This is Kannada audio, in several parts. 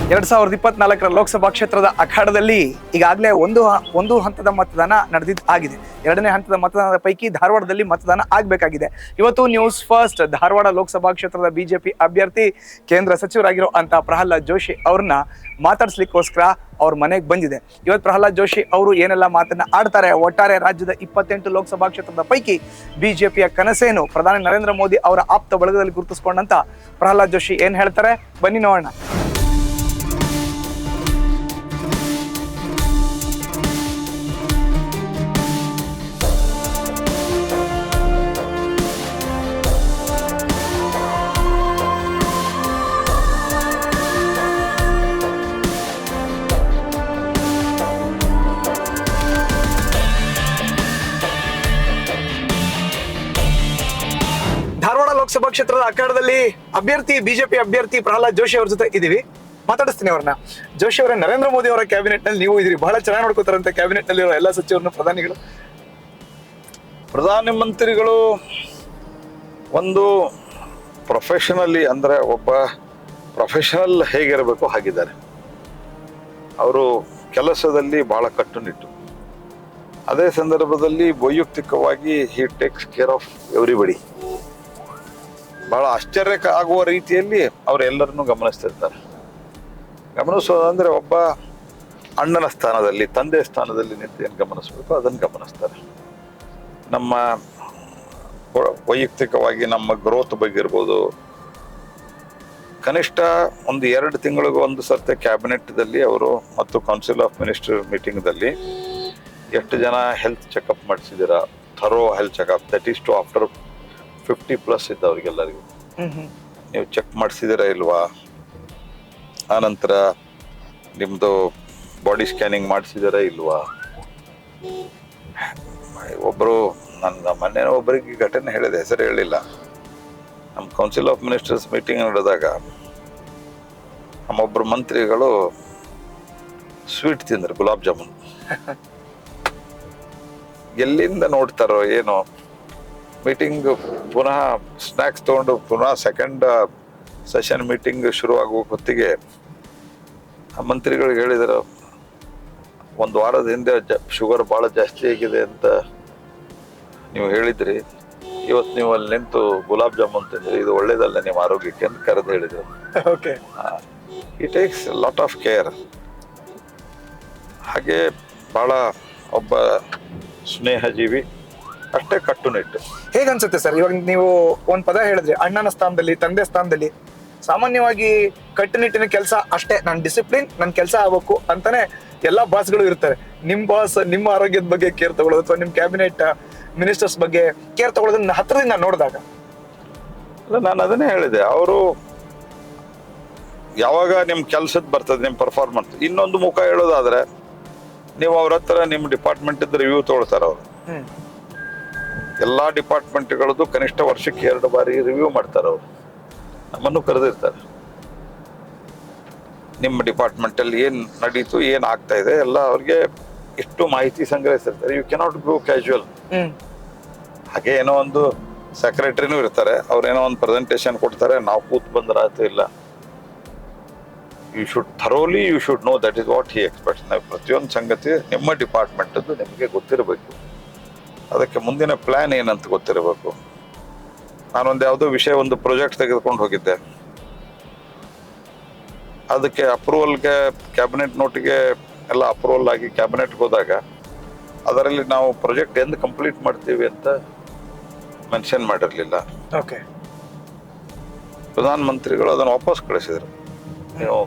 2024 ಲೋಕಸಭಾ ಕ್ಷೇತ್ರದ ಅಖಾಡದಲ್ಲಿ ಈಗಾಗಲೇ ಒಂದು ಹಂತದ ಮತದಾನ ಆಗಿದೆ. ಎರಡನೇ ಹಂತದ ಮತದಾನದ ಪೈಕಿ ಧಾರವಾಡದಲ್ಲಿ ಮತದಾನ ಆಗಬೇಕಾಗಿದೆ. ಇವತ್ತು ನ್ಯೂಸ್ ಫಸ್ಟ್ ಧಾರವಾಡ ಲೋಕಸಭಾ ಕ್ಷೇತ್ರದ ಬಿಜೆಪಿ ಅಭ್ಯರ್ಥಿ ಕೇಂದ್ರ ಸಚಿವರಾಗಿರೋ ಅಂತ ಪ್ರಹ್ಲಾದ್ ಜೋಶಿ ಅವ್ರನ್ನ ಮಾತಾಡ್ಸ್ಲಿಕ್ಕೋಸ್ಕರ ಅವ್ರ ಮನೆಗೆ ಬಂದಿದೆ. ಇವತ್ತು ಪ್ರಹ್ಲಾದ್ ಜೋಶಿ ಅವರು ಏನೆಲ್ಲ ಮಾತನ್ನ ಆಡ್ತಾರೆ, ಒಟ್ಟಾರೆ ರಾಜ್ಯದ 28 ಲೋಕಸಭಾ ಕ್ಷೇತ್ರದ ಪೈಕಿ ಬಿಜೆಪಿಯ ಕನಸೇನು, ಪ್ರಧಾನಿ ನರೇಂದ್ರ ಮೋದಿ ಅವರ ಆಪ್ತ ಬಳಗದಲ್ಲಿ ಗುರುತಿಸಿಕೊಂಡಂತ ಪ್ರಹ್ಲಾದ್ ಜೋಶಿ ಏನ್ ಹೇಳ್ತಾರೆ, ಬನ್ನಿ ನೋಡೋಣ. ಧಾರವಾಡ ಲೋಕಸಭಾ ಕ್ಷೇತ್ರದ ಅಖಾಡದಲ್ಲಿ ಬಿಜೆಪಿ ಅಭ್ಯರ್ಥಿ ಪ್ರಹ್ಲಾದ್ ಜೋಶಿ ಅವ್ರ ಜೊತೆ ಇದೀವಿ, ಮಾತಾಡಿಸ್ತೀನಿ ಅವ್ರನ್ನ. ಜೋಶಿ ಅವರ ನರೇಂದ್ರ ಮೋದಿ ಅವರ ಕ್ಯಾಬಿನೆಟ್ ನಲ್ಲಿ ನೀವು ಇದ್ರಿ, ಬಹಳ ಚೆನ್ನಾಗಿ ನೋಡ್ಕೋತಾರಂತೆ ಕ್ಯಾಬಿನೆಟ್ ನಲ್ಲಿ ಎಲ್ಲ ಸಚಿವರನ್ನು ಪ್ರಧಾನಮಂತ್ರಿಗಳು ಒಂದು ಪ್ರೊಫೆಷನಲಿ ಅಂದ್ರೆ ಒಬ್ಬ ಪ್ರೊಫೆಷನಲ್ ಹೇಗಿರಬೇಕು ಹಾಗಿದ್ದಾರೆ. ಅವರು ಕೆಲಸದಲ್ಲಿ ಬಹಳ ಕಟ್ಟುನಿಟ್ಟು, ಅದೇ ಸಂದರ್ಭದಲ್ಲಿ ವೈಯಕ್ತಿಕವಾಗಿ he takes care of everybody. ಬಹಳ ಆಶ್ಚರ್ಯಕ್ಕೆ ಆಗುವ ರೀತಿಯಲ್ಲಿ ಅವರೆಲ್ಲರನ್ನು ಗಮನಿಸ್ತಿರ್ತಾರೆ. ಗಮನಿಸೋದಂದ್ರೆ ಒಬ್ಬ ಅಣ್ಣನ ಸ್ಥಾನದಲ್ಲಿ, ತಂದೆ ಸ್ಥಾನದಲ್ಲಿ ನಿಂತು ಏನು ಗಮನಿಸ್ಬೇಕು ಅದನ್ನು ಗಮನಿಸ್ತಾರೆ. ನಮ್ಮ ವೈಯಕ್ತಿಕವಾಗಿ ನಮ್ಮ ಗ್ರೋತ್ ಬಗ್ಗೆ ಇರ್ಬೋದು, ಕನಿಷ್ಠ 1-2 ತಿಂಗಳಿಗೂ ಒಂದು ಸರ್ತಿ ಕ್ಯಾಬಿನೆಟ್ದಲ್ಲಿ ಅವರು ಮತ್ತು ಕೌನ್ಸಿಲ್ ಆಫ್ ಮಿನಿಸ್ಟರ್ ಮೀಟಿಂಗ್ದಲ್ಲಿ ಎಷ್ಟು ಜನ ಹೆಲ್ತ್ ಚೆಕಪ್ ಮಾಡಿಸಿದ್ದೀರಾ, thorough health checkup, that is to after 50+ ಇದ್ದವ್ರಿಗೆಲ್ಲರಿಗೂ ನೀವು ಚೆಕ್ ಮಾಡಿಸಿದಿರಾ ಇಲ್ವಾ, ಆನಂತರ ನಿಮ್ಮದು ಬಾಡಿ ಸ್ಕ್ಯಾನಿಂಗ್ ಮಾಡಿಸಿದಿರಾ ಇಲ್ವಾ. ಒಬ್ಬರು ನನ್ನ ಮೊನ್ನೆ ಒಬ್ಬರಿಗೆ ಘಟನೆ ಹೇಳಿದೆ, ಹೆಸರು ಹೇಳಿಲ್ಲ. ನಮ್ಮ ಕೌನ್ಸಿಲ್ ಆಫ್ ಮಿನಿಸ್ಟರ್ಸ್ ಮೀಟಿಂಗ್ ನಡೆದಾಗ ನಮ್ಮೊಬ್ಬರು ಮಂತ್ರಿಗಳು ಸ್ವೀಟ್ ತಿಂದ್ರು, ಗುಲಾಬ್ ಜಾಮೂನ್. ಎಲ್ಲಿಂದ ನೋಡ್ತಾರೋ ಏನೋ, ಮೀಟಿಂಗ್ ಪುನಃ ಸ್ನ್ಯಾಕ್ಸ್ ತೊಗೊಂಡು ಪುನಃ ಸೆಕೆಂಡ್ ಸೆಷನ್ ಮೀಟಿಂಗ್ ಶುರು ಆಗುವ ಹೊತ್ತಿಗೆ ಆ ಮಂತ್ರಿಗಳಿಗೆ ಹೇಳಿದರು, 1 ವಾರದ ಹಿಂದೆ ಶುಗರ್ ಭಾಳ ಜಾಸ್ತಿ ಆಗಿದೆ ಅಂತ ನೀವು ಹೇಳಿದ್ರಿ, ಇವತ್ತು ನೀವು ಅಲ್ಲಿ ನಿಂತು ಗುಲಾಬ್ ಜಾಮೂನ್ ತಿಂದ್ರಿ, ಇದು ಒಳ್ಳೇದಲ್ಲ ನಿಮ್ಮ ಆರೋಗ್ಯಕ್ಕೆ ಅಂತ ಕರೆದು ಹೇಳಿದರು. He takes lot of care. ಹಾಗೆ ಭಾಳ ಒಬ್ಬ ಸ್ನೇಹಜೀವಿ, ಅಷ್ಟೇ ಕಟ್ಟುನಿಟ್ಟು. ಹೇಗನ್ಸುತ್ತೆ ಸರ್, ಇವಾಗ ನೀವು ಒಂದ್ ಪದ ಹೇಳಿದ್ರಿ, ಅಣ್ಣನ ಸ್ಥಾನದಲ್ಲಿ, ತಂದೆ ಸ್ಥಾನದಲ್ಲಿ, ಸಾಮಾನ್ಯವಾಗಿ ಕಟ್ಟುನಿಟ್ಟಿನ ಕೆಲಸ ಅಷ್ಟೇ, ನನ್ನ ಡಿಸಿಪ್ಲಿನ್, ನನ್ನ ಕೆಲಸ ಆಗ್ಬೇಕು ಅಂತಾನೆ ಎಲ್ಲಾ ಬಾಸ್ಗಳು ಇರ್ತಾರೆ. ನಿಮ್ ಬಾಸ್ ನಿಮ್ಮ ಆರೋಗ್ಯದ ಬಗ್ಗೆ ಕೇರ್ ತಗೊಳ್ಳೋದು ಅಥವಾ ನಿಮ್ ಕ್ಯಾಬಿನೆಟ್ ಮಿನಿಸ್ಟರ್ಸ್ ಬಗ್ಗೆ ಕೇರ್ ತಗೊಳ್ಳೋದನ್ನ ಹತ್ರದಿಂದ ನೋಡಿದಾಗ ಅಲ್ಲ, ನಾನು ಅದನ್ನೇ ಹೇಳಿದೆ, ಅವರು ಯಾವಾಗ ನಿಮ್ ಕೆಲ್ಸದ ಬರ್ತದೆ, ನಿಮ್ ಪರ್ಫಾರ್ಮೆನ್ಸ್. ಇನ್ನೊಂದು ಮುಖ ಹೇಳೋದಾದ್ರೆ, ನೀವು ಅವ್ರ ಹತ್ರ ನಿಮ್ ಡಿಪಾರ್ಟ್ಮೆಂಟ್ ರಿವ್ಯೂ ತಗೊಳ್ತಾರ. ಅವರು ಎಲ್ಲಾ ಡಿಪಾರ್ಟ್ಮೆಂಟ್ಗಳದ್ದು ಕನಿಷ್ಠ ವರ್ಷಕ್ಕೆ 2 ಬಾರಿ ರಿವ್ಯೂ ಮಾಡ್ತಾರೆ. ಅವರು ನಮ್ಮನ್ನು ಕರೆದಿರ್ತಾರೆ, ನಿಮ್ಮ ಡಿಪಾರ್ಟ್ಮೆಂಟ್ ಅಲ್ಲಿ ಏನ್ ನಡೀತು, ಏನ್ ಆಗ್ತಾ ಇದೆ ಎಲ್ಲ ಅವ್ರಿಗೆ ಎಷ್ಟು ಮಾಹಿತಿ ಸಂಗ್ರಹಿಸಿರ್ತಾರೆ. You cannot go casual. ಹಾಗೆ ಏನೋ ಒಂದು ಸೆಕ್ರೆಟರಿನೂ ಇರ್ತಾರೆ, ಅವ್ರೇನೋ ಒಂದು ಪ್ರೆಸೆಂಟೇಶನ್ ಕೊಡ್ತಾರೆ, ನಾವು ಕೂತ್ ಬಂದ್ರಾಯ್ತು ಇಲ್ಲ. You should thoroughly, you should know that is what he expects. ನಾವು ಪ್ರತಿಯೊಂದು ಸಂಗತಿ ನಿಮ್ಮ ಡಿಪಾರ್ಟ್ಮೆಂಟದ್ದು ನಿಮಗೆ ಗೊತ್ತಿರಬೇಕು, ಅದಕ್ಕೆ ಮುಂದಿನ ಪ್ಲಾನ್ ಏನಂತ ಗೊತ್ತಿರಬೇಕು. ನಾನೊಂದು ಯಾವುದೋ ವಿಷಯ, ಒಂದು ಪ್ರಾಜೆಕ್ಟ್ ತೆಗೆದುಕೊಂಡು ಹೋಗಿದ್ದೆ, ಅದಕ್ಕೆ ಅಪ್ರೂವಲ್ಗೆ ಕ್ಯಾಬಿನೆಟ್ ನೋಟಿಗೆ ಎಲ್ಲ ಅಪ್ರೂವಲ್ ಆಗಿ ಕ್ಯಾಬಿನೆಟ್ಗೆ ಹೋದಾಗ ಅದರಲ್ಲಿ ನಾವು ಪ್ರಾಜೆಕ್ಟ್ ಎಂದು ಕಂಪ್ಲೀಟ್ ಮಾಡ್ತೀವಿ ಅಂತ ಮೆನ್ಷನ್ ಮಾಡಿರಲಿಲ್ಲ. ಪ್ರಧಾನ ಮಂತ್ರಿಗಳು ಅದನ್ನು ವಾಪಸ್ ಕಳಿಸಿದ್ರು. ನೀವು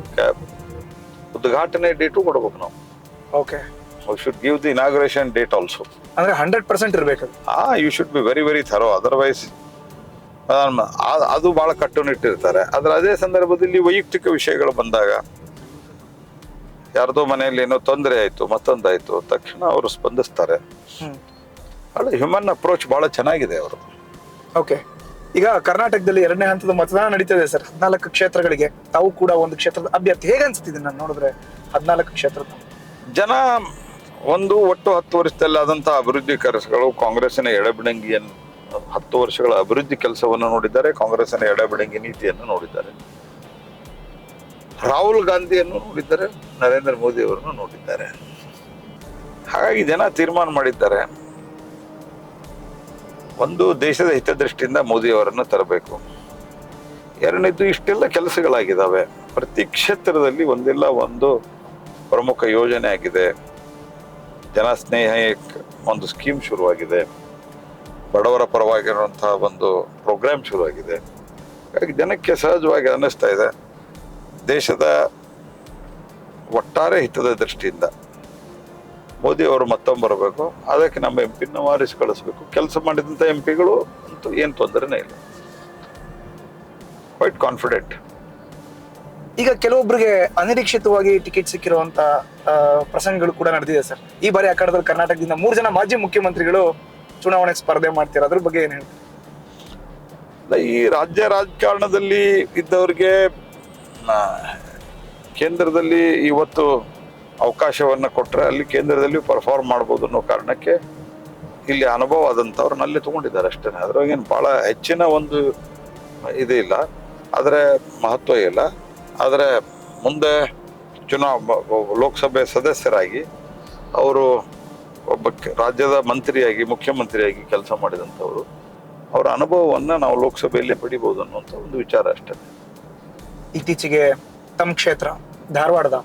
ಉದ್ಘಾಟನೆ ಡೇಟು ಕೊಡ್ಬೇಕು ನಾವು. We should give the inauguration date also. ಅಂದ್ರೆ 100% ಇರಬೇಕು. You should be very very thorough. Otherwise, ಅದು ಬಹಳ ಕಟ್ಟುನಿಟ್ಟಿರ್ತಾರೆ. ಅದೇ ಸಂದರ್ಭದಲ್ಲಿ ವೈಯಕ್ತಿಕ ವಿಷಯಗಳು ಬಂದಾಗ, ಯಾರ್ದೋ ಮನೆಯಲ್ಲಿ ಏನೋ ತೊಂದರೆ ಆಯ್ತು, ಮತ್ತೊಂದಾಯ್ತು, ತಕ್ಷಣ ಅವರು ಸ್ಪಂದಿಸ್ತಾರೆ. ಹ್ಯೂಮನ್ ಅಪ್ರೋಚ್ ಬಹಳ ಚೆನ್ನಾಗಿದೆ ಅವರು. ಈಗ ಕರ್ನಾಟಕದಲ್ಲಿ 2ನೇ ಹಂತದ ಮತದಾನ ನಡೀತಿದೆ ಸರ್, 14 ಕ್ಷೇತ್ರಗಳಿಗೆ. ತಾವು ಕೂಡ ಒಂದು ಕ್ಷೇತ್ರದ ಅಭ್ಯರ್ಥಿ. ಹೇಗೆ ಅನ್ಸುತ್ತಿದೆ ನಾನು ನೋಡಿದ್ರೆ 14 ಕ್ಷೇತ್ರದ ಜನ ಒಟ್ಟು 10 ವರ್ಷದಲ್ಲಿ ಆದಂತಹ ಅಭಿವೃದ್ಧಿ ಕೆಲಸಗಳು, ಕಾಂಗ್ರೆಸ್ಸಿನ ಎಡಬಿಡಂಗಿಯನ್ನು 10 ವರ್ಷಗಳ ಅಭಿವೃದ್ಧಿ ಕೆಲಸವನ್ನು ನೋಡಿದ್ದಾರೆ, ಕಾಂಗ್ರೆಸ್ಸಿನ ಎಡಬಿಡಂಗಿ ನೀತಿಯನ್ನು ನೋಡಿದ್ದಾರೆ. ರಾಹುಲ್ ಗಾಂಧಿಯನ್ನು ನೋಡಿದ್ದಾರೆ, ನರೇಂದ್ರ ಮೋದಿ ಅವರನ್ನು ನೋಡಿದ್ದಾರೆ. ಹಾಗಾಗಿ ಜನ ತೀರ್ಮಾನ ಮಾಡಿದ್ದಾರೆ, ಒಂದು ದೇಶದ ಹಿತದೃಷ್ಟಿಯಿಂದ ಮೋದಿ ಅವರನ್ನು ತರಬೇಕು. ಎರಡನೇದು, ಇಷ್ಟೆಲ್ಲ ಕೆಲಸಗಳಾಗಿದ್ದಾವೆ, ಪ್ರತಿ ಕ್ಷೇತ್ರದಲ್ಲಿ ಒಂದಿಲ್ಲ ಒಂದು ಪ್ರಮುಖ ಯೋಜನೆ ಆಗಿದೆ, ಜನಸ್ನೇಹ ಒಂದು ಸ್ಕೀಮ್ ಶುರುವಾಗಿದೆ, ಬಡವರ ಪರವಾಗಿರುವಂತಹ ಒಂದು ಪ್ರೋಗ್ರಾಮ್ ಶುರುವಾಗಿದೆ. ಹಾಗಾಗಿ ಜನಕ್ಕೆ ಸಹಜವಾಗಿ ಅನ್ನಿಸ್ತಾ ಇದೆ, ದೇಶದ ಒಟ್ಟಾರೆ ಹಿತದ ದೃಷ್ಟಿಯಿಂದ ಮೋದಿ ಅವರು ಮತ್ತೊಮ್ಮೆ ಬರಬೇಕು, ಅದಕ್ಕೆ ನಮ್ಮ ಎಂ ಪಿನ ವಾರಿಸಿ ಕಳಿಸ್ಬೇಕು. ಕೆಲಸ ಮಾಡಿದಂಥ ಎಂ ಪಿಗಳು ಅಂತೂ ಏನು ತೊಂದರೆನೇ ಇಲ್ಲ, ಕ್ವೈಟ್ ಕಾನ್ಫಿಡೆಂಟ್. ಈಗ ಕೆಲವೊಬ್ಬರಿಗೆ ಅನಿರೀಕ್ಷಿತವಾಗಿ ಟಿಕೆಟ್ ಸಿಕ್ಕಿರುವಂತ ಪ್ರಸಂಗಗಳು ಕೂಡ ನಡೆದಿದೆ ಸರ್. ಈ ಬಾರಿ ಅಖಾಡದಲ್ಲಿ ಕರ್ನಾಟಕದಿಂದ 3 ಜನ ಮಾಜಿ ಮುಖ್ಯಮಂತ್ರಿಗಳು ಚುನಾವಣೆ ಸ್ಪರ್ಧೆ ಮಾಡ್ತಾರೆ, ಅದ್ರ ಬಗ್ಗೆ ಏನ್ ಹೇಳ್ತಾರೆ? ಈ ರಾಜ್ಯ ರಾಜಕಾರಣದಲ್ಲಿ ಇದ್ದವ್ರಿಗೆ ಕೇಂದ್ರದಲ್ಲಿ ಇವತ್ತು ಅವಕಾಶವನ್ನು ಕೊಟ್ಟರೆ ಅಲ್ಲಿ ಕೇಂದ್ರದಲ್ಲಿ ಪರ್ಫಾರ್ಮ್ ಮಾಡ್ಬೋದು ಅನ್ನೋ ಕಾರಣಕ್ಕೆ ಇಲ್ಲಿ ಅನುಭವ ಆದಂಥವ್ರನ್ನ ಅಲ್ಲಿ ತಗೊಂಡಿದ್ದಾರೆ ಅಷ್ಟೇ. ಅದ್ರಾಗೇನು ಭಾಳ ಹೆಚ್ಚಿನ ಒಂದು ಇದಿಲ್ಲ, ಆದರೆ ಮಹತ್ವ ಇಲ್ಲ. ಆದರೆ ಮುಂದೆ ಲೋಕಸಭೆ ಸದಸ್ಯರಾಗಿ ಅವರು ಒಬ್ಬ ರಾಜ್ಯದ ಮಂತ್ರಿಯಾಗಿ ಮುಖ್ಯಮಂತ್ರಿಯಾಗಿ ಕೆಲಸ ಮಾಡಿದಂಥವ್ರು, ಅವರ ಅನುಭವವನ್ನು ನಾವು ಲೋಕಸಭೆಯಲ್ಲಿ ಪಡಿಬೋದು ಅನ್ನುವಂಥ ಒಂದು ವಿಚಾರ ಅಷ್ಟೇ. ಇತ್ತೀಚೆಗೆ ತಮ್ಮ ಕ್ಷೇತ್ರ ಧಾರವಾಡದ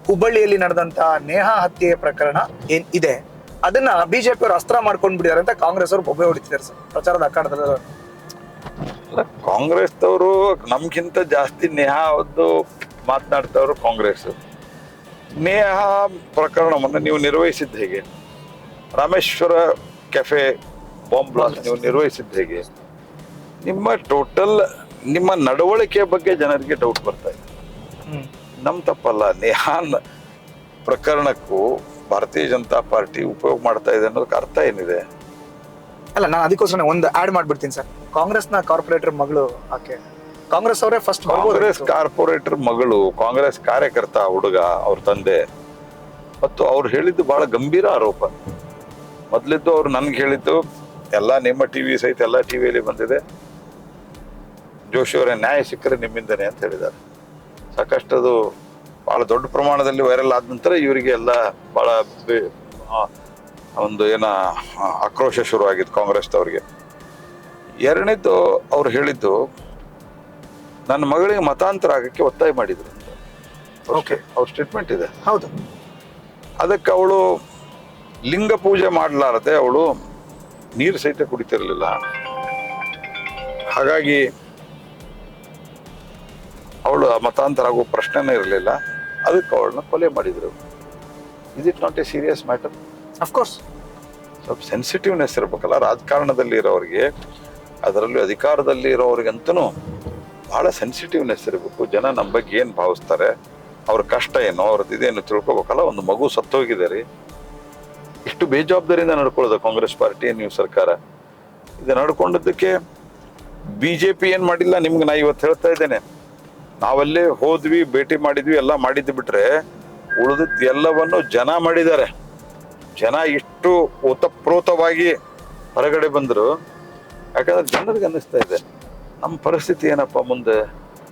ಹುಬ್ಬಳ್ಳಿಯಲ್ಲಿ ನಡೆದಂತ ನೇಹಾ ಹತ್ಯೆ ಪ್ರಕರಣ ಏನ್ ಇದೆ ಅದನ್ನ ಬಿಜೆಪಿ ಅವರು ಅಸ್ತ್ರ ಮಾಡ್ಕೊಂಡ್ ಬಿಟ್ಟಿದ್ದಾರೆ ಅಂತ ಕಾಂಗ್ರೆಸ್ ಅವರು ಬೊಬ್ಬೆ ಹೊಡಿತಿದ್ದಾರೆ ಸರ್ ಪ್ರಚಾರದ ಅಖಾಡದಲ್ಲಿ. ಕಾಂಗ್ರೆಸ್ದವರು ನಮ್ಗಿಂತ ಜಾಸ್ತಿ ನೇಹಾದ್ದು ಮಾತನಾಡ್ತವ್ರು ಕಾಂಗ್ರೆಸ್. ನೇಹಾ ಪ್ರಕರಣವನ್ನು ನೀವು ನಿರ್ವಹಿಸಿದ್ದು ಹೇಗೆ? ರಾಮೇಶ್ವರ ಕೆಫೆ ಬಾಂಬ್ ಬ್ಲಾಸ್ಟ್ ನೀವು ನಿರ್ವಹಿಸಿದ್ದು ಹೇಗೆ? ನಿಮ್ಮ ನಡವಳಿಕೆಯ ಬಗ್ಗೆ ಜನರಿಗೆ ಡೌಟ್ ಬರ್ತಾ ಇದೆ. ನಮ್ ತಪ್ಪಲ್ಲ. ನೇಹಾನ್ ಪ್ರಕರಣಕ್ಕೂ ಭಾರತೀಯ ಜನತಾ ಪಾರ್ಟಿ ಉಪಯೋಗ ಮಾಡ್ತಾ ಇದೆ ಅನ್ನೋದಕ್ಕೆ ಅರ್ಥ ಏನಿದೆ? ಅಲ್ಲ, ನಾನು ಅದಕ್ಕೋಸ್ಕರ ಒಂದು ಆಡ್ ಮಾಡ್ಬಿಡ್ತೀನಿ ಸರ್. ಕಾಂಗ್ರೆಸ್ನ ಕಾರ್ಪೊರೇಟರ್ ಮಗಳು ಆಕೆ, ಕಾಂಗ್ರೆಸ್ ಅವರೇ ಫಸ್ಟ್ ಕಾಂಗ್ರೆಸ್ ಕಾರ್ಪೊರೇಟರ್ ಮಗಳು, ಕಾಂಗ್ರೆಸ್ ಕಾರ್ಯಕರ್ತ ಹುಡುಗ, ಅವ್ರ ತಂದೆ. ಮತ್ತು ಅವ್ರು ಹೇಳಿದ್ದು ಬಹಳ ಗಂಭೀರ ಆರೋಪ. ಮೊದ್ಲಿದ್ದು ಅವ್ರು ನನ್ಗೆ ಹೇಳಿದ್ದು, ಎಲ್ಲ ನಿಮ್ಮ ಟಿವಿ ಸಹಿತ ಎಲ್ಲ ಟಿವಿಯಲ್ಲಿ ಬಂದಿದೆ, ಜೋಶಿ ಅವರೇ ನ್ಯಾಯ ಸಿಕ್ಕರೆ ನಿಮ್ಮಿಂದನೇ ಅಂತ ಹೇಳಿದ್ದಾರೆ. ಸಾಕಷ್ಟು ಅದು ಬಹಳ ದೊಡ್ಡ ಪ್ರಮಾಣದಲ್ಲಿ ವೈರಲ್ ಆದ ನಂತರ ಇವರಿಗೆ ಎಲ್ಲ ಬಹಳ ಒಂದು ಆಕ್ರೋಶ ಶುರುವಾಗಿತ್ತು ಕಾಂಗ್ರೆಸ್ದವ್ರಿಗೆ. ಎರಡನೇದ್ದು ಅವ್ರು ಹೇಳಿದ್ದು, ನನ್ನ ಮಗಳಿಗೆ ಮತಾಂತರ ಆಗಕ್ಕೆ ಒತ್ತಾಯ ಮಾಡಿದ್ರು ಅಂತ. ಓಕೆ, ಅವ್ರ ಸ್ಟೇಟ್ಮೆಂಟ್ ಇದೆ. ಹೌದು. ಅದಕ್ಕೆ ಅವಳು ಲಿಂಗ ಪೂಜೆ ಮಾಡಲಾರದೆ ಅವಳು ನೀರು ಸಹಿತ ಕುಡಿತಿರ್ಲಿಲ್ಲ. ಹಾಗಾಗಿ ಅವಳು ಮತಾಂತರ ಆಗೋ ಪ್ರಶ್ನೆನೇ ಇರಲಿಲ್ಲ. ಅದಕ್ಕೆ ಅವಳನ್ನ ಕೊಲೆ ಮಾಡಿದ್ರು. Is it not A serious matter? Of course. ಸ್ವಲ್ಪ ಸೆನ್ಸಿಟಿವ್ನೆಸ್ ಇರ್ಬೇಕಲ್ಲ ರಾಜಕಾರಣದಲ್ಲಿ ಇರೋರಿಗೆ, ಅದರಲ್ಲೂ ಅಧಿಕಾರದಲ್ಲಿ ಇರೋರಿಗಂತೂ ಬಹಳ ಸೆನ್ಸಿಟಿವ್ನೆಸ್ ಇರಬೇಕು. ಜನ ನಮ್ಮ ಬಗ್ಗೆ ಏನು ಭಾವಿಸ್ತಾರೆ, ಅವ್ರ ಕಷ್ಟ ಏನೋ, ಅವ್ರದ್ದು ಇದೇನು ತಿಳ್ಕೊಬೇಕಲ್ಲ. ಒಂದು ಮಗು ಸತ್ತೋಗಿದೆ ರೀ, ಇಷ್ಟು ಬೇಜವಾಬ್ದಾರಿಯಿಂದ ನಡ್ಕೊಳ್ಳೋದು ಕಾಂಗ್ರೆಸ್ ಪಾರ್ಟಿ, ನೀವು ಸರ್ಕಾರ ಇದು ನಡ್ಕೊಂಡದ್ದಕ್ಕೆ ಬಿಜೆಪಿ ಏನ್ ಮಾಡಿಲ್ಲ. ನಿಮ್ಗೆ ನಾ ಇವತ್ತು ಹೇಳ್ತಾ ಇದ್ದೇನೆ, ನಾವಲ್ಲೇ ಹೋದ್ವಿ, ಭೇಟಿ ಮಾಡಿದ್ವಿ, ಎಲ್ಲ ಮಾಡಿದ್ದು ಬಿಟ್ರೆ ಉಳಿದದ್ದು ಎಲ್ಲವನ್ನು ಜನ ಮಾಡಿದ್ದಾರೆ. ಜನ ಇಷ್ಟು ಓತಪ್ರೋತವಾಗಿ ಹೊರಗಡೆ ಬಂದರು. ಯಾಕಂದ್ರೆ ಜನರಿಗೆ ಅನ್ನಿಸ್ತಾ ಇದೆ, ನಮ್ಮ ಪರಿಸ್ಥಿತಿ ಏನಪ್ಪ ಮುಂದೆ,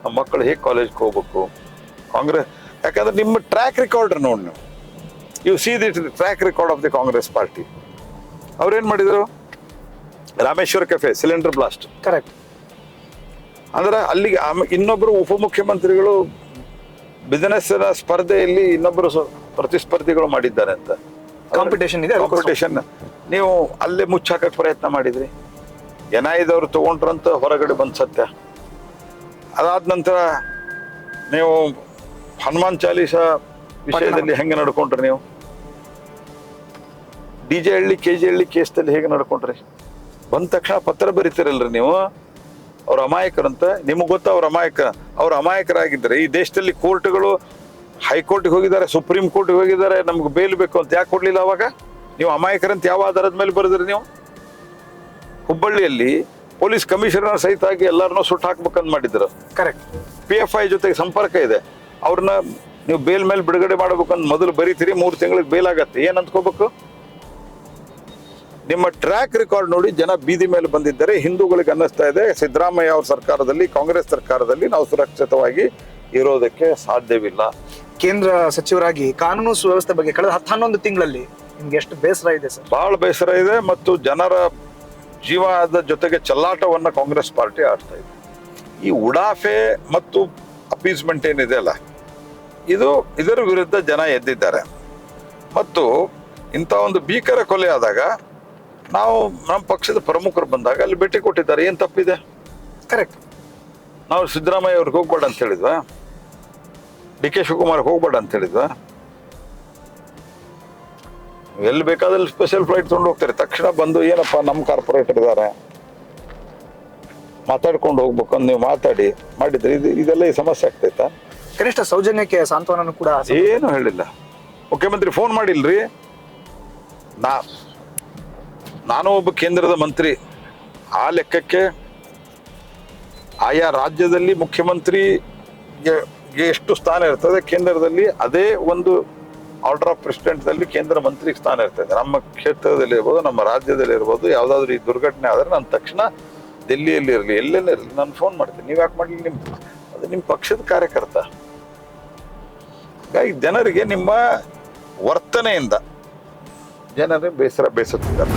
ನಮ್ಮ ಮಕ್ಕಳು ಹೇಗೆ ಕಾಲೇಜ್ಗೆ ಹೋಗ್ಬೇಕು. ಕಾಂಗ್ರೆಸ್, ಯಾಕಂದ್ರೆ ನಿಮ್ಮ ಟ್ರ್ಯಾಕ್ ರೆಕಾರ್ಡ್ ನೋಡಿ ನೀವು, you see the track record of the Congress party. ಅವ್ರೇನ್ ಮಾಡಿದ್ರು? Rameshwara cafe cylinder blast. Correct. ಅಂದ್ರೆ ಅಲ್ಲಿಗೆ ಇನ್ನೊಬ್ರು ಉಪಮುಖ್ಯಮಂತ್ರಿಗಳು ಬಿಸಿನೆಸ್ ಸ್ಪರ್ಧೆಯಲ್ಲಿ ಇನ್ನೊಬ್ಬರು ಪ್ರತಿಸ್ಪರ್ಧಿಗಳು ಮಾಡಿದ್ದಾರೆ ಅಂತ ಕಾಂಪಿಟೇಷನ್ ಇದೆ. ಕಾಂಪಿಟೇಷನ್ ನೀವು ಅಲ್ಲೇ ಮುಚ್ಚಾಕಕ್ ಪ್ರಯತ್ನ ಮಾಡಿದ್ರಿ. ಎನ್ಐದವ್ರು ತಗೊಂಡ್ರಂತ ಹೊರಗಡೆ ಬಂದ್ ಸತ್ಯ. ಅದಾದ ನಂತರ ನೀವು ಹನುಮಾನ್ ಚಾಲೀಸ ವಿಷಯದಲ್ಲಿ ಹೆಂಗೆ ನಡ್ಕೊಂಡ್ರಿ? ನೀವು DJ ಹಳ್ಳಿ KG ಹಳ್ಳಿ ಕೇಸ್ದಲ್ಲಿ ಹೇಗೆ ನಡ್ಕೊಂಡ್ರಿ? ಬಂದ ತಕ್ಷಣ ಪತ್ರ ಬರೀತಿರಲ್ರಿ ನೀವು, ಅವ್ರ ಅಮಾಯಕರಂತ. ನಿಮಗೆ ಗೊತ್ತಾ ಅವ್ರ ಅಮಾಯಕರಾಗಿದ್ದಾರೆ. ಈ ದೇಶದಲ್ಲಿ ಕೋರ್ಟ್ಗಳು ಹೈಕೋರ್ಟ್ಗೆ ಹೋಗಿದ್ದಾರೆ, ಸುಪ್ರೀಂ ಕೋರ್ಟ್ಗೆ ಹೋಗಿದ್ದಾರೆ, ನಮ್ಗೆ ಬೇಲ್ ಬೇಕು ಅಂತ ಯಾಕೆ ಕೊಡ್ಲಿಲ್ಲ? ಅವಾಗ ನೀವು ಅಮಾಯಕರಂತ ಯಾವ ಆಧಾರದ ಮೇಲೆ ಬರೆದ್ರಿ? ನೀವು ಹುಬ್ಬಳ್ಳಿಯಲ್ಲಿ ಪೊಲೀಸ್ ಕಮಿಷನರ್ ಸಹಿತ ಆಗಿ ಎಲ್ಲರನ್ನೂ ಸುಟ್ಟು ಹಾಕ್ಬೇಕಂತ ಮಾಡಿದ್ರು. ಕರೆಕ್ಟ್. PFI ಜೊತೆಗೆ ಸಂಪರ್ಕ ಇದೆ. ಅವ್ರನ್ನ ನೀವು ಬೇಲ್ ಮೇಲೆ ಬಿಡುಗಡೆ ಮಾಡ್ಬೇಕಂತ ಮೊದಲು ಬರೀತೀರಿ, 3 ತಿಂಗಳಿಗೆ ಬೇಲ್ ಆಗತ್ತೆ. ಏನ್ ಅಂದ್ಕೋಬೇಕು? ನಿಮ್ಮ ಟ್ರ್ಯಾಕ್ ರೆಕಾರ್ಡ್ ನೋಡಿ ಜನ ಬೀದಿ ಮೇಲೆ ಬಂದಿದ್ದಾರೆ. ಹಿಂದೂಗಳಿಗೆ ಅನ್ನಿಸ್ತಾ ಇದೆ, ಸಿದ್ದರಾಮಯ್ಯ ಅವ್ರ ಸರ್ಕಾರದಲ್ಲಿ, ಕಾಂಗ್ರೆಸ್ ಸರ್ಕಾರದಲ್ಲಿ ನಾವು ಸುರಕ್ಷಿತವಾಗಿ ಇರೋದಕ್ಕೆ ಸಾಧ್ಯವಿಲ್ಲ. ಕೇಂದ್ರ ಸಚಿವರಾಗಿ ಕಾನೂನು ಸುವ್ಯವಸ್ಥೆ ಬಗ್ಗೆ ಕಳೆದ 11 ತಿಂಗಳಲ್ಲಿ ನಿಮ್ಗೆ ಎಷ್ಟು ಬೇಸರ ಇದೆ ಸರ್? ಬಹಳ ಬೇಸರ ಇದೆ, ಮತ್ತು ಜನರ ಜೀವದ ಜೊತೆಗೆ ಚೆಲ್ಲಾಟವನ್ನ ಕಾಂಗ್ರೆಸ್ ಪಾರ್ಟಿ ಆಡ್ತಾ ಇದೆ. ಈ ಉಡಾಫೆ ಮತ್ತು ಅಪೀಸ್ಮೆಂಟ್ ಏನಿದೆ ಅಲ್ಲ, ಇದರ ವಿರುದ್ಧ ಜನ ಎದ್ದಿದ್ದಾರೆ. ಮತ್ತು ಇಂಥ ಒಂದು ಭೀಕರ ಕೊಲೆ ಆದಾಗ ನಾವು ನಮ್ಮ ಪಕ್ಷದ ಪ್ರಮುಖರು ಬಂದಾಗ ಅಲ್ಲಿ ಭೇಟಿ ಕೊಟ್ಟಿದ್ದಾರೆ. ಏನ್ ತಪ್ಪಿದೆ? ಕರೆಕ್ಟ್. ನಾವು ಸಿದ್ದರಾಮಯ್ಯ ಅವ್ರಿಗೆ ಹೋಗ್ಬೇಡ ಅಂತ ಹೇಳಿದ್ವಾ? ಡಿ ಕೆ ಶಿವಕುಮಾರ್ ಹೋಗ್ಬೇಡ ಅಂತ ಹೇಳಿದ್ವಾ? ಎಲ್ಲಿ ಬೇಕಾದಲ್ಲಿ ಸ್ಪೆಷಲ್ ಫ್ಲೈಟ್ ತಗೊಂಡು ಹೋಗ್ತಾರೆ. ತಕ್ಷಣ ಬಂದು ಏನಪ್ಪ ನಮ್ಮ ಕಾರ್ಪೊರೇಟರ್ ಇದ್ದಾರೆ, ಮಾತಾಡ್ಕೊಂಡು ಹೋಗ್ಬೇಕು ಅಂತ ನೀವು ಮಾತಾಡಿ ಮಾಡಿದ್ರಿ. ಇದೆಲ್ಲ ಈ ಸಮಸ್ಯೆ ಆಗ್ತೈತಾ? ಕನಿಷ್ಠ ಸೌಜನ್ಯಕ್ಕೆ ಸಾಂತ್ವನ ಕೂಡ ಏನು ಹೇಳಿಲ್ಲ. ಮುಖ್ಯಮಂತ್ರಿ ಫೋನ್ ಮಾಡಿಲ್ರಿ. ನಾನು ಒಬ್ಬ ಕೇಂದ್ರದ ಮಂತ್ರಿ. ಆ ಲೆಕ್ಕಕ್ಕೆ ಆಯಾ ರಾಜ್ಯದಲ್ಲಿ ಮುಖ್ಯಮಂತ್ರಿಗೆ ಎಷ್ಟು ಸ್ಥಾನ ಇರ್ತದೆ, ಕೇಂದ್ರದಲ್ಲಿ ಅದೇ ಒಂದು ಆರ್ಡರ್ ಆಫ್ ಪ್ರೆಸಿಡೆಂಟ್ದಲ್ಲಿ ಕೇಂದ್ರ ಮಂತ್ರಿಗೆ ಸ್ಥಾನ ಇರ್ತದೆ. ನಮ್ಮ ಕ್ಷೇತ್ರದಲ್ಲಿ ಇರ್ಬೋದು, ನಮ್ಮ ರಾಜ್ಯದಲ್ಲಿ ಇರ್ಬೋದು, ಯಾವುದಾದ್ರೂ ಈ ದುರ್ಘಟನೆ ಆದರೆ ನಾನು ತಕ್ಷಣ ಡೆಲ್ಲಿಯಲ್ಲಿ ಇರಲಿ, ಎಲ್ಲೆಲ್ಲ ಇರಲಿ, ನಾನು ಫೋನ್ ಮಾಡ್ತೀನಿ. ನೀವು ಯಾಕೆ ಮಾಡಲಿ? ಅದು ನಿಮ್ಮ ಪಕ್ಷದ ಕಾರ್ಯಕರ್ತ. ಹಾಗಾಗಿ ಜನರಿಗೆ ನಿಮ್ಮ ವರ್ತನೆಯಿಂದ ಜನರೇ ಬೇಸತ್ತಿದ್ದಾರೆ.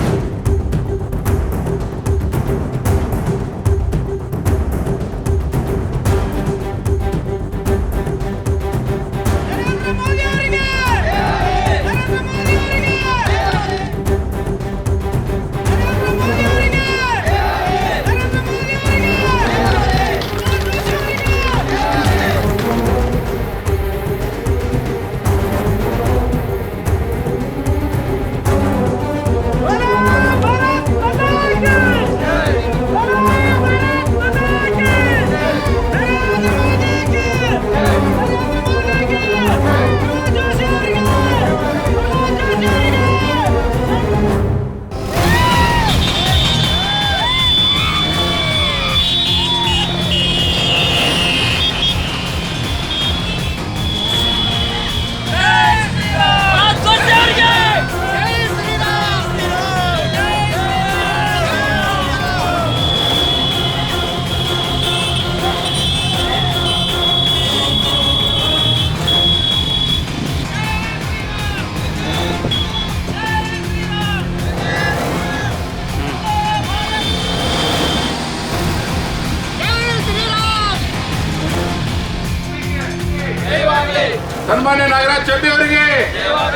ಸನ್ಮಾನ್ಯ ನಾಗರಾಜ್ ಚಡ್ಡಿ ಅವರಿಗೆ,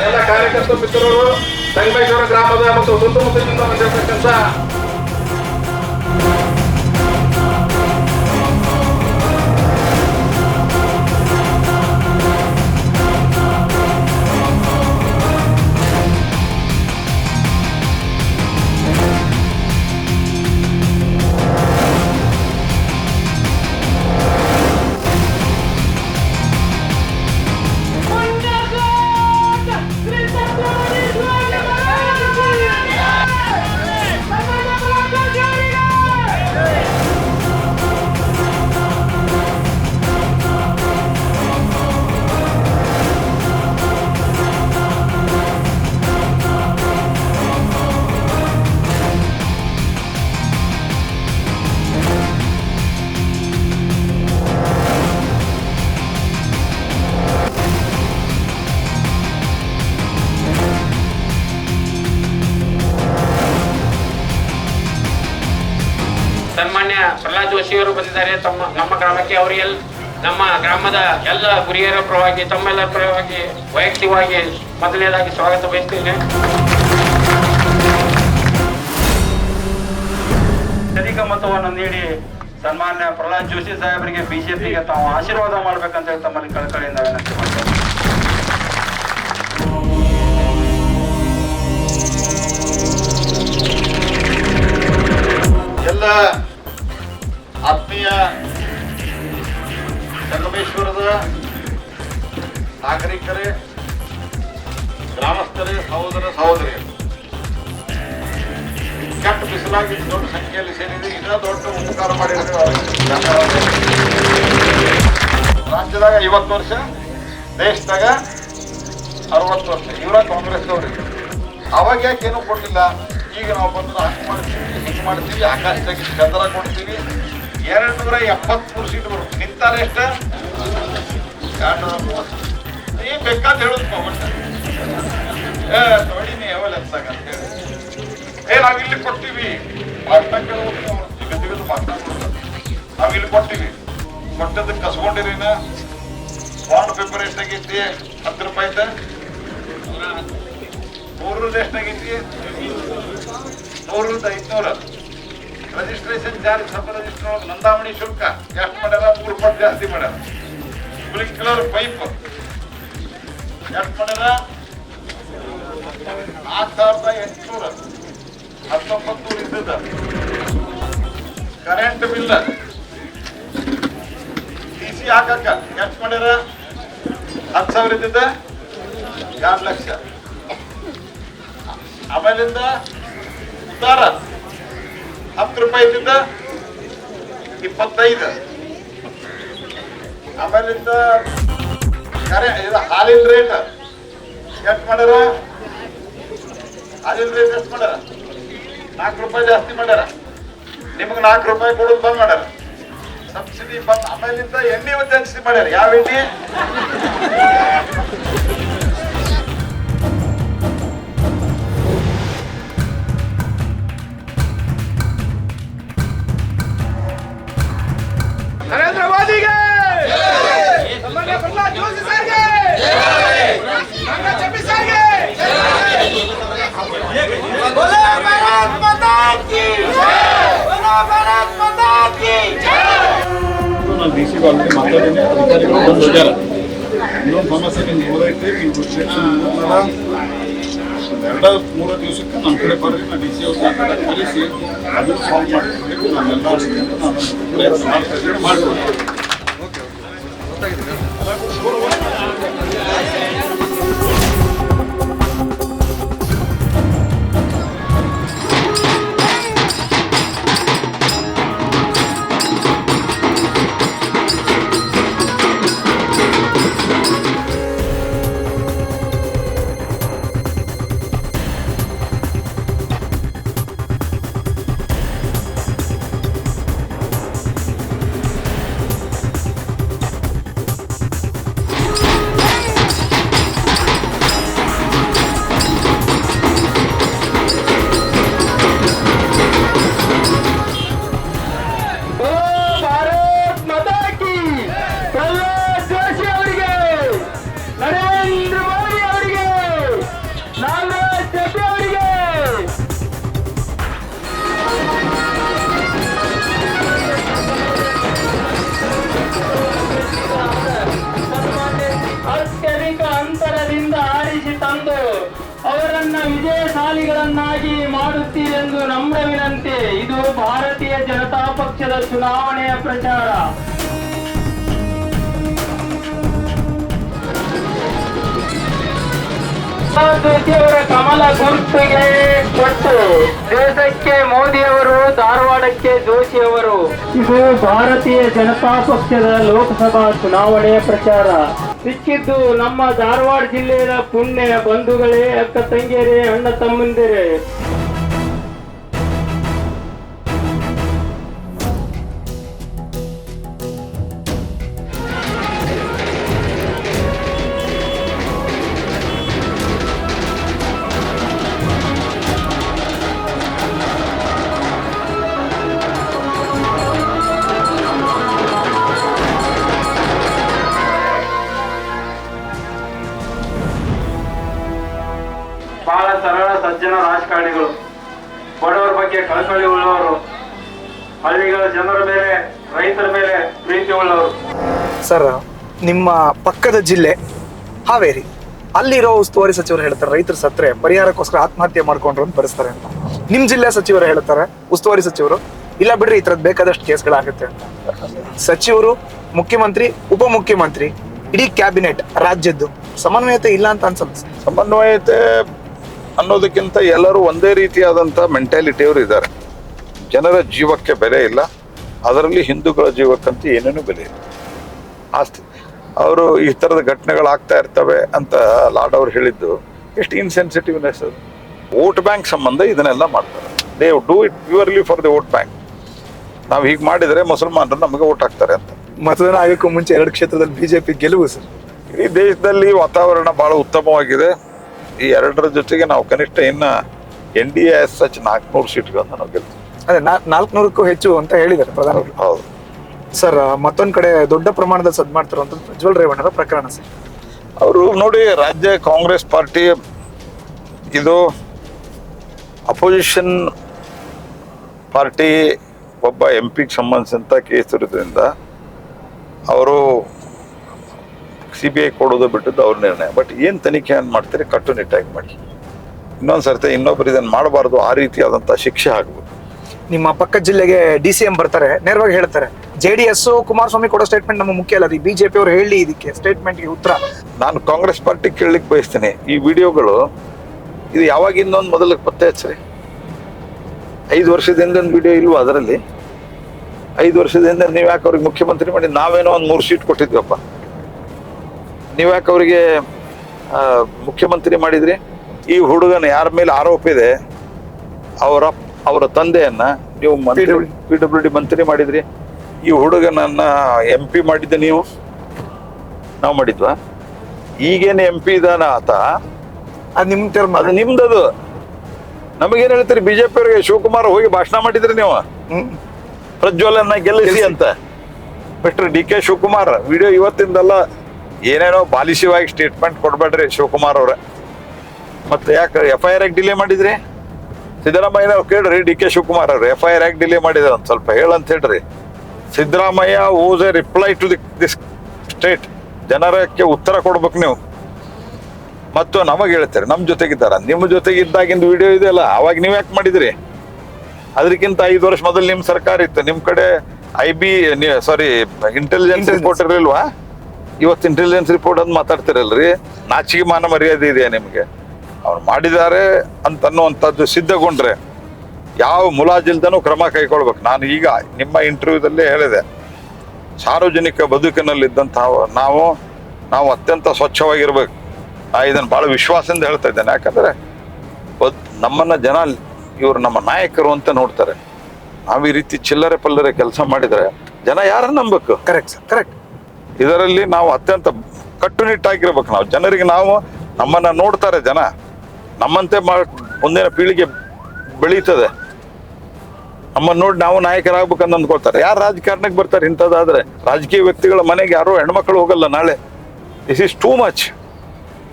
ಎಲ್ಲ ಕಾರ್ಯಕರ್ತ ಮಿತ್ರರು, ಸಂಗಮೇಶ್ವರ ಗ್ರಾಮದ ಮತ್ತು ಸುತ್ತಮುತ್ತಲಿನಿಂದ ಬಂದಿರತಕ್ಕಂಥ ಸನ್ಮಾನ್ಯ ಪ್ರಹ್ಲಾದ್ ಜೋಶಿ ಅವರು ಬಂದಿದ್ದಾರೆ ನಮ್ಮ ಗ್ರಾಮಕ್ಕೆ. ಅವರಿಗೆ ನಮ್ಮ ಗ್ರಾಮದ ಎಲ್ಲ ಗುರಿಯರ ಪರವಾಗಿ, ತಮ್ಮೆಲ್ಲರ ಪರವಾಗಿ ವೈಯಕ್ತಿಕವಾಗಿ ಮೊದಲನೇದಾಗಿ ಸ್ವಾಗತ ಬಯಸ್ತೇನೆ. ಅಧಿಕ ಮತವನ್ನು ನೀಡಿ ಸನ್ಮಾನ್ಯ ಪ್ರಹ್ಲಾದ್ ಜೋಶಿ ಸಾಹೇಬರಿಗೆ ಬಿಜೆಪಿಗೆ ತಾವು ಆಶೀರ್ವಾದ ಮಾಡ್ಬೇಕಂತ ಹೇಳಿ ತಮ್ಮಲ್ಲಿ ಕಳಕಳಿಯಿಂದ ವಿನಂತಿ ಮಾಡ್ತಾರೆ. ಎಲ್ಲ ಆತ್ಮೀಯ ಸಂಗಮೇಶ್ವರದ ನಾಗರಿಕರೇ, ಗ್ರಾಮಸ್ಥರೇ, ಸಹೋದರಿಯರು, ಕೆಟ್ಟ ಬಿಸಿಲಾಗಿ ದೊಡ್ಡ ಸಂಖ್ಯೆಯಲ್ಲಿ ಸೇರಿದೆ. ಇನ್ನೂ ದೊಡ್ಡ ಉಪಕಾರ ಮಾಡಿದ್ರೆ ರಾಜ್ಯದಾಗ 50 ವರ್ಷ, ದೇಶದಾಗ 60 ವರ್ಷ ಇವರ ಕಾಂಗ್ರೆಸ್ ಅವ್ರಿಗೆ. ಅವಾಗ ಯಾಕೆ ಏನೂ ಕೊಡಲಿಲ್ಲ? ಈಗ ನಾವು ಬಂದ್ರೆ ಹಂಗೆ ಮಾಡ್ತೀವಿ, ಹಿಂಗೆ ಮಾಡ್ತೀವಿ, ಆಕಾಶದಾಗಿ ಚಂದ್ರ ಕೊಡ್ತೀವಿ. 273 ಸೀಟ್ ಬರುತ್ತೆ. ನಿಂತಾರೆ ಎಷ್ಟು? 230 ನೀ ಬೇಕಾದ ಹೇಳುದು ನೋಡಿ ನೀ ಯಾವ ಲೆಕ್ಕಾಗ ಅಂತ ಹೇಳಿ ನಾವಿಲ್ಲಿ ಕೊಡ್ತೀವಿ ನಾವಿಲ್ಲಿ ಕೊಡ್ತೀವಿ ಕೊಟ್ಟದಕ್ಕೆ ಕಸ್ಕೊಂಡಿರಿನ ಬಾಂಡ್ ಪೇಪರ್ ಎಷ್ಟಾಗೈತಿ 10 ರೂಪಾಯಿ 100 ಎಷ್ಟಾಗೈತಿ 100 ರಿಜಿಸ್ಟ್ರೇಷನ್ ಚಾರ್ಜ್ ಸಬ್ ರಿಜಿಸ್ಟರ್ ಒಳಗೆ ನೋಂದಾವಣಿ ಶುಲ್ಕ ಎಷ್ಟು ಮಾಡ್ಯಾರ 3 ಪಟ್ಟು ಜಾಸ್ತಿ ಮಾಡ್ಯಾರ ಸ್ಪ್ರಿಂಕ್ಲರ್ ಪೈಪ್ ಎಷ್ಟು ಮಾಡ್ಯಾರ 4800 1900 ಇದ್ದದ ಕರೆಂಟ್ ಬಿಲ್ DC ಹಾಕಕ್ಕ ಎಷ್ಟು ಮಾಡ್ಯಾರ 10,000 ಇದ್ದಿದ್ದ 2 ಲಕ್ಷ ಆಮೇಲಿಂದ ಉತ್ತಾರ 10 ರೂಪಾಯಿ ಇದ್ದಿದ್ದ 25 ಆಮೇಲಿಂದ ಹಾಲಿನ ರೇಟ್ ಎಷ್ಟು ಮಾಡ್ಯಾರ ಹಾಲಿನ ರೇಟ್ ಎಷ್ಟು ಮಾಡ್ಯಾರ 4 ರೂಪಾಯಿ ಜಾಸ್ತಿ ಮಾಡ್ಯಾರ ನಿಮಗೆ 4 ರೂಪಾಯಿ ಕೊಡೋದು ಬಂದ್ ಮಾಡ್ಯಾರ ಸಬ್ಸಿಡಿ ಬಂದ್ ಆಮೇಲಿಂದ ಎಣ್ಣೆ ಜಾಸ್ತಿ ಮಾಡ್ಯಾರ ಯಾವ ಎಣ್ಣೆ ನರೇಂದ್ರ ಮೋದಿಗೆ ಸನ್ಮಾನ್ಯ ಪ್ರಹ್ಲಾದ್ ಜೋಶಿ ಸರ್ಗೆ ರಂಗ ಚಪ್ಪಿ ಸರ್ಗೆ बोलो भारत माता की जय बोलो भारत माता की जय ನಾನು DC ಕಾಲೋನಿ ಮಾತಾಡಿದ್ದೀನಿ ಅಧಿಕಾರಿಗಳು ಬಂದು ಹೋಗ್ಯಾರ ಇನ್ನೊಂದು ಸಮಸ್ಯೆ ನೋಡೈತೆ ನೀವು ರಿಸ್ಟ್ರಿಕ್ಷನ್ 2-3 ದಿವಸಕ್ಕೆ ನಮ್ಮ ಕಡೆ ಬರ್ರಿ ನಾನು DC ಅವ್ರ ಕಳಿಸಿ ಅದನ್ನು ಸಾಲ್ವ್ ಮಾಡ್ತೀವಿ ನಾನೆಲ್ಲ ಮಾಡ್ಬೋದು ಅವರನ್ನ ವಿಜಯಶಾಲಿಗಳನ್ನಾಗಿ ಮಾಡುತ್ತೀರೆಂದು ನಮ್ರ ವಿನಂತಿ. ಇದು ಭಾರತೀಯ ಜನತಾ ಪಕ್ಷದ ಚುನಾವಣೆಯ ಪ್ರಚಾರ. ಅವರ ಕಮಲ ಗುರುತಿಗೆ ಕೊಟ್ಟು ದೇಶಕ್ಕೆ ಮೋದಿಯವರು, ಧಾರವಾಡಕ್ಕೆ ಜೋಶಿಯವರು. ಇದು ಭಾರತೀಯ ಜನತಾ ಪಕ್ಷದ ಲೋಕಸಭಾ ಚುನಾವಣೆಯ ಪ್ರಚಾರ. ಸಿಕ್ಕಿದ್ದು ನಮ್ಮ ಧಾರವಾಡ ಜಿಲ್ಲೆಯ ಪುಣ್ಯ ಬಂಧುಗಳೇ, ಅಕ್ಕ ತಂಗಿಯರೇ, ಅಣ್ಣ ತಮ್ಮಂದಿರೇ. ಬಹಳ ಸರಳ ಸಜ್ಜನ ರಾಜಕಾರಣಿಗಳು, ಬಡವರ ಬಗ್ಗೆ ಕಳಕಳಿ ಉಳ್ಳವರು, ಹಳ್ಳಿಗಳ ಜನರ ಮೇಲೆ, ರೈತರ ಮೇಲೆ ಪ್ರೀತಿ ಉಳ್ಳವರು. ಸರ್, ನಿಮ್ಮ ಪಕ್ಕದ ಜಿಲ್ಲೆ ಹಾವೇರಿ, ಅಲ್ಲಿರೋ ಉಸ್ತುವಾರಿ ಸಚಿವರು ಹೇಳ್ತಾರೆ ರೈತರು ಸತ್ರೆ ಪರಿಹಾರಕ್ಕೋಸ್ಕರ ಆತ್ಮಹತ್ಯೆ ಮಾಡ್ಕೊಂಡ್ರು ಅಂತ ಬರೆಸ್ತಾರೆ ಅಂತ. ನಿಮ್ ಜಿಲ್ಲೆ ಸಚಿವರು ಹೇಳ್ತಾರೆ, ಉಸ್ತುವಾರಿ ಸಚಿವರು, ಇಲ್ಲ ಬಿಡ್ರಿ ಈ ತರದ್ ಬೇಕಾದಷ್ಟು ಕೇಸ್ಗಳಾಗುತ್ತೆ ಅಂತ. ಸಚಿವರು, ಮುಖ್ಯಮಂತ್ರಿ, ಉಪಮುಖ್ಯಮಂತ್ರಿ, ಇಡೀ ಕ್ಯಾಬಿನೆಟ್ ರಾಜ್ಯದ್ದು ಸಮನ್ವಯತೆ ಇಲ್ಲ ಅಂತ ಅನ್ಸುತ್ತೆ. ಸಮನ್ವಯತೆ ಅನ್ನೋದಕ್ಕಿಂತ ಎಲ್ಲರೂ ಒಂದೇ ರೀತಿಯಾದಂಥ ಮೆಂಟಾಲಿಟಿಯವರು ಇದ್ದಾರೆ. ಜನರ ಜೀವಕ್ಕೆ ಬೆಲೆ ಇಲ್ಲ, ಅದರಲ್ಲಿ ಹಿಂದೂಗಳ ಜೀವಕ್ಕಂತ ಏನೇನೂ ಬೆಲೆ ಇಲ್ಲ. ಆಸ್ತಿ ಅವರು ಈ ಥರದ ಘಟನೆಗಳಾಗ್ತಾ ಇರ್ತವೆ ಅಂತ ಲಾಡ್ ಅವ್ರು ಹೇಳಿದ್ದು ಎಷ್ಟು ಇನ್ಸೆನ್ಸಿಟಿವ್ನೆಸ್ ಅದು. ವೋಟ್ ಬ್ಯಾಂಕ್ ಸಂಬಂಧ ಇದನ್ನೆಲ್ಲ ಮಾಡ್ತಾರೆ. They do it purely for the vote bank. ನಾವು ಹೀಗೆ ಮಾಡಿದರೆ ಮುಸಲ್ಮಾನರು ನಮಗೆ ವೋಟ್ ಹಾಕ್ತಾರೆ ಅಂತ. ಮತದಾನ ಆಗಕ್ಕೂ ಮುಂಚೆ 2 ಕ್ಷೇತ್ರದಲ್ಲಿ ಬಿಜೆಪಿ ಗೆಲುವು ಸರ್. ಈ ದೇಶದಲ್ಲಿ ವಾತಾವರಣ ಬಹಳ ಉತ್ತಮವಾಗಿದೆ. ಈ 2ರ ಜೊತೆಗೆ ನಾವು ಕನಿಷ್ಠ ಇನ್ನ NDA ಸಚ್ 400 ಸೀಟ್ಗಳನ್ನ ನಾವು ಗೆಲ್ತೀವಿ. ಅದೇ 400ಕ್ಕೂ ಹೆಚ್ಚು ಅಂತ ಹೇಳಿದ್ದಾರೆ ಪ್ರಧಾನಿ. ಹೌದು ಸರ್, ಮತ್ತೊಂದ್ ಕಡೆ ದೊಡ್ಡ ಪ್ರಮಾಣದಲ್ಲಿ ಸದ್ ಮಾಡ್ತಿರುವಂತ ಪ್ರಜ್ವಲ್ ರೇವಣ್ಣರ ಪ್ರಕರಣ ಸರ್. ಅವರು ನೋಡಿ, ರಾಜ್ಯ ಕಾಂಗ್ರೆಸ್ ಪಾರ್ಟಿ ಇದು ಅಪೋಸಿಷನ್ ಪಾರ್ಟಿ ಒಬ್ಬ MP ಸಂಬಂಧಿಸಿದಂತ ಕೇಸ್ ಇರೋದ್ರಿಂದ ಅವರು CBI ಕೊಡೋದು ಬಿಟ್ಟದ್ದು ಅವ್ರ ನಿರ್ಣಯ. ಬಟ್ ಏನ್ ತನಿಖೆ ಮಾಡ್ತಾರೆ ಕಟ್ಟುನಿಟ್ಟಾಗಿ ಮಾಡಿ. ಇನ್ನೊಂದ್ಸರ್ತಿ ಇನ್ನೊಬ್ರು ಇದನ್ನ ಮಾಡಬಾರ್ದು, ಆ ರೀತಿಯಾದಂತ ಶಿಕ್ಷೆ ಆಗ್ಬೋದು. ನಿಮ್ಮ ಪಕ್ಕದ ಜಿಲ್ಲೆಗೆ DCM ಬರ್ತಾರೆ, ನೇರವಾಗಿ ಹೇಳ್ತಾರೆ JDS ಕುಮಾರಸ್ವಾಮಿ ಕೊಡೋ ಸ್ಟೇಟ್ಮೆಂಟ್ ನಮ್ಮ ಮುಖ್ಯ ಅಲ್ಲ, ಬಿಜೆಪಿ ಅವರು ಹೇಳಿ ಇದಕ್ಕೆ ಸ್ಟೇಟ್ಮೆಂಟ್ಗೆ ಉತ್ತರ. ನಾನು ಕಾಂಗ್ರೆಸ್ ಪಾರ್ಟಿ ಕೇಳಲಿಕ್ಕೆ ಬಯಸ್ತೇನೆ, ಈ ವಿಡಿಯೋಗಳು ಇದು ಯಾವಾಗಿಂದ ಒಂದು ಮೊದಲು ಪತ್ತೆ ಹಚ್ಚ್ರಿ. 5 ವರ್ಷದಿಂದ ವಿಡಿಯೋ ಇಲ್ವಾ ಅದರಲ್ಲಿ? 5 ವರ್ಷದಿಂದ ನೀವ್ ಯಾಕೆ ಅವ್ರಿಗೆ ಮುಖ್ಯಮಂತ್ರಿ ಮಾಡಿ? ನಾವೇನೋ ಒಂದು 3 ಸೀಟ್ ಕೊಟ್ಟಿದ್ವಪ್ಪ, ನೀವ್ ಯಾಕೆ ಅವರಿಗೆ ಮುಖ್ಯಮಂತ್ರಿ ಮಾಡಿದ್ರಿ? ಈ ಹುಡುಗನ ಯಾರ ಮೇಲೆ ಆರೋಪ ಇದೆ ಅವರ ತಂದೆಯನ್ನ ನೀವು PWD ಮಂತ್ರಿ ಮಾಡಿದ್ರಿ. ಈ ಹುಡುಗನನ್ನ MP ಮಾಡಿದ್ದೆ ನೀವು, ನಾವು ಮಾಡಿದ್ವಾ? ಈಗೇನು MP ಇದಾನ ಆತ, ಅದು ನಿಮ್ ಟರ್ಮ್, ಅದು ನಿಮ್ದದು. ನಮಗೇನ್ ಹೇಳ್ತೀರಿ? ಬಿಜೆಪಿ ಅವರಿಗೆ ಶಿವಕುಮಾರ್ ಹೋಗಿ ಭಾಷಣ ಮಾಡಿದ್ರಿ ನೀವು, ಪ್ರಜ್ವಲನ್ನ ಗೆಲ್ಲಿಸಿ ಅಂತ. ಮಿಸ್ಟರ್ DK ಶಿವಕುಮಾರ್ ವಿಡಿಯೋ ಇವತ್ತಿಂದಲ್ಲ, ಏನೇನೋ ಬಾಲಿಶವಾಗಿ ಸ್ಟೇಟ್ಮೆಂಟ್ ಕೊಡ್ಬೇಡ್ರಿ ಶಿವಕುಮಾರ್ ಅವ್ರೆ. ಮತ್ತೆ ಯಾಕೆ FIR ಆಗಿ ಡಿಲೇ ಮಾಡಿದ್ರಿ? ಸಿದ್ದರಾಮಯ್ಯ ಅವ್ರು ಕೇಳ್ರಿ, DK ಶಿವಕುಮಾರ್ ಅವ್ರು FIR ಆಗಿ ಡಿಲೇ ಮಾಡಿದಾರೆ ಅಂತ ಸ್ವಲ್ಪ ಹೇಳಂತ ಹೇಳ್ರಿ. Siddaramaiah owes a reply to this state. ಜನರಕ್ಕೆ ಉತ್ತರ ಕೊಡ್ಬೇಕು ನೀವು. ಮತ್ತು ನಮಗೆ ಹೇಳ್ತಾರೆ ನಮ್ಮ ಜೊತೆಗಿದ್ದಾರ, ನಿಮ್ಮ ಜೊತೆಗಿದ್ದಾಗಿಂದ ವಿಡಿಯೋ ಇದೆಯಲ್ಲ, ಅವಾಗ ನೀವ್ ಯಾಕೆ ಮಾಡಿದ್ರಿ? ಅದಕ್ಕಿಂತ 5 ವರ್ಷ ಮೊದಲು ನಿಮ್ ಸರ್ಕಾರ ಇತ್ತು, ನಿಮ್ ಕಡೆ ಇಂಟೆಲಿಜೆನ್ಸ್ ರಿಪೋರ್ಟ್ ಇರಲಿಲ್ವಾ? ಇವತ್ತು ಇಂಟೆಲಿಜೆನ್ಸ್ ರಿಪೋರ್ಟ್ ಅಂತ ಮಾತಾಡ್ತಿರಲ್ರಿ. ನಾಚಿಕೆ ಮಾನ ಮರ್ಯಾದೆ ಇದೆಯಾ ನಿಮ್ಗೆ? ಅವ್ರು ಮಾಡಿದ್ದಾರೆ ಅಂತ ಅನ್ನುವಂಥದ್ದು ಸಿದ್ಧಗೊಂಡ್ರೆ ಯಾವ ಮುಲಾಜಿಲ್ದನೂ ಕ್ರಮ ಕೈಗೊಳ್ಬೇಕು. ನಾನು ಈಗ ನಿಮ್ಮ ಇಂಟರ್ವ್ಯೂದಲ್ಲೇ ಹೇಳಿದೆ, ಸಾರ್ವಜನಿಕ ಬದುಕಿನಲ್ಲಿದ್ದಂಥ ನಾವು ಅತ್ಯಂತ ಸ್ವಚ್ಛವಾಗಿರ್ಬೇಕು. ಇದನ್ನು ಬಹಳ ವಿಶ್ವಾಸದಿಂದ ಹೇಳ್ತಾ ಇದ್ದೇನೆ. ಯಾಕಂದ್ರೆ ನಮ್ಮನ್ನ ಜನ ಇವರು ನಮ್ಮ ನಾಯಕರು ಅಂತ ನೋಡ್ತಾರೆ. ನಾವು ಈ ರೀತಿ ಚಿಲ್ಲರೆ ಪಲ್ಲರೆ ಕೆಲಸ ಮಾಡಿದ್ರೆ ಜನ ಯಾರನ್ನ ನಂಬಬೇಕು? Correct sir, correct. ಇದರಲ್ಲಿ ನಾವು ಅತ್ಯಂತ ಕಟ್ಟುನಿಟ್ಟಾಗಿರ್ಬೇಕು. ನಾವು ಜನರಿಗೆ, ನಮ್ಮನ್ನ ನೋಡ್ತಾರೆ ಜನ, ನಮ್ಮಂತೆ ಮುಂದಿನ ಪೀಳಿಗೆ ಬೆಳೀತದೆ. ನಮ್ಮನ್ನ ನೋಡಿ ನಾವು ನಾಯಕರಾಗ್ಬೇಕಂತ ಅಂದ್ಕೊಳ್ತಾರೆ. ಯಾರು ರಾಜಕಾರಣಕ್ಕೆ ಬರ್ತಾರೆ? ಇಂಥದ್ದಾದ್ರೆ ರಾಜಕೀಯ ವ್ಯಕ್ತಿಗಳ ಮನೆಗೆ ಯಾರೋ ಹೆಣ್ಮಕ್ಳು ಹೋಗಲ್ಲ ನಾಳೆ. This is too much.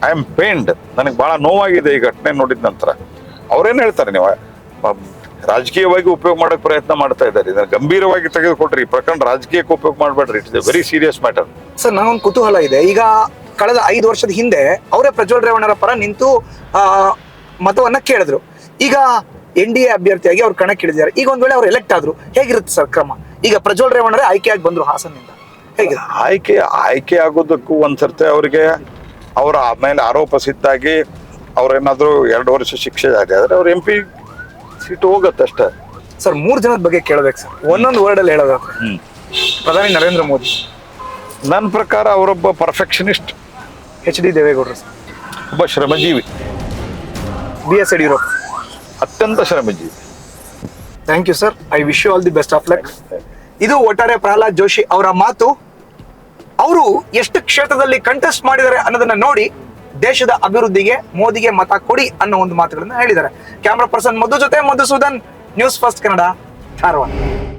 I am pained. ನನಗೆ ಬಹಳ ನೋವಾಗಿದೆ ಈ ಘಟನೆ ನೋಡಿದ ನಂತರ. ಅವ್ರೇನು ಹೇಳ್ತಾರೆ, ನೀವು ರಾಜಕೀಯವಾಗಿ ಉಪಯೋಗ ಮಾಡೋಕೆ ಪ್ರಯತ್ನ ಮಾಡ್ತಾ ಇದ್ದಾರೆ. ಇದನ್ನ ಗಂಭೀರವಾಗಿ ತೆಗೆದುಕೊಟ್ರಿ. ಈ ಪ್ರಕರಣ ರಾಜಕೀಯಕ್ಕೆ ಉಪಯೋಗ ಮಾಡಬೇಡ್ರಿ. It's A very serious matter. Sir, ನನಗೊಂದು ಕುತೂಹಲ ಇದೆ. ಈಗ ಕಳೆದ 5 ವರ್ಷದ ಹಿಂದೆ ಅವರೇ ಪ್ರಜ್ವಲ್ ರೇವಣ್ಣರ ಪರ ನಿಂತು ಮತವನ್ನ ಕೇಳಿದ್ರು. ಈಗ NDA ಅಭ್ಯರ್ಥಿಯಾಗಿ ಅವ್ರು ಕಣಕ್ಕಿಳಿದಿದ್ದಾರೆ. ಈಗ ಒಂದ್ ವೇಳೆ ಅವ್ರು ಎಲೆಕ್ಟ್ ಆದ್ರು, ಹೇಗಿರುತ್ತೆ ಸರ್ ಕ್ರಮ? ಈಗ ಪ್ರಜ್ವಲ್ ರೇವಣ್ಣರೇ ಆಯ್ಕೆಯಾಗಿ ಬಂದ್ರು ಹಾಸನ್ನಿಂದ, ಹೇಗೆ? ಆಯ್ಕೆ ಆಗೋದಕ್ಕೂ ಒಂದ್ಸರ್ತಿ ಅವರಿಗೆ ಅವರ ಮೇಲೆ ಆರೋಪ ಸಿದ್ದಾಗಿ ಅವ್ರೇನಾದ್ರು 2 ವರ್ಷ ಶಿಕ್ಷೆ ಆಗಿದ್ರೆ ಅವ್ರ MP ಸೀಟು ಹೋಗತ್ತೆ ಅಷ್ಟೇ. ಸರ್, 3 ಜನದ ಬಗ್ಗೆ ಕೇಳಬೇಕು ಸರ್, ಒಂದೊಂದು ವರ್ಡ್ ಅಲ್ಲಿ ಹೇಳೋದಾದ್ರೆ. ಪ್ರಧಾನಿ ನರೇಂದ್ರ ಮೋದಿ, ನನ್ನ ಪ್ರಕಾರ ಅವರೊಬ್ಬ ಪರ್ಫೆಕ್ಷನಿಸ್ಟ್. HD ದೇವೇಗೌಡರು ಸರ್, ಒಬ್ಬ ಶ್ರಮಜೀವಿ. BS ಯಡಿಯೂರಪ್ಪ, ಅತ್ಯಂತ ಶ್ರಮಜೀವಿ. Thank you sir. I wish you all the best of luck. ಇದು ಒಟ್ಟಾರೆ ಪ್ರಹ್ಲಾದ್ ಜೋಶಿ ಅವರ ಮಾತು. ಅವರು ಎಷ್ಟು ಕ್ಷೇತ್ರದಲ್ಲಿ ಕಂಟೆಸ್ಟ್ ಮಾಡಿದ್ದಾರೆ ಅನ್ನೋದನ್ನ ನೋಡಿ ದೇಶದ ಅಭಿವೃದ್ಧಿಗೆ ಮೋದಿಗೆ ಮತ ಕೊಡಿ ಅನ್ನೋ ಒಂದು ಮಾತುಗಳನ್ನ ಹೇಳಿದ್ದಾರೆ. ಕ್ಯಾಮ್ರಾ ಪರ್ಸನ್ ಮಧು ಜೊತೆ ಮಧುಸೂದನ್, ನ್ಯೂಸ್ ಫಸ್ಟ್ ಕನ್ನಡ, ಧಾರವಾಡ.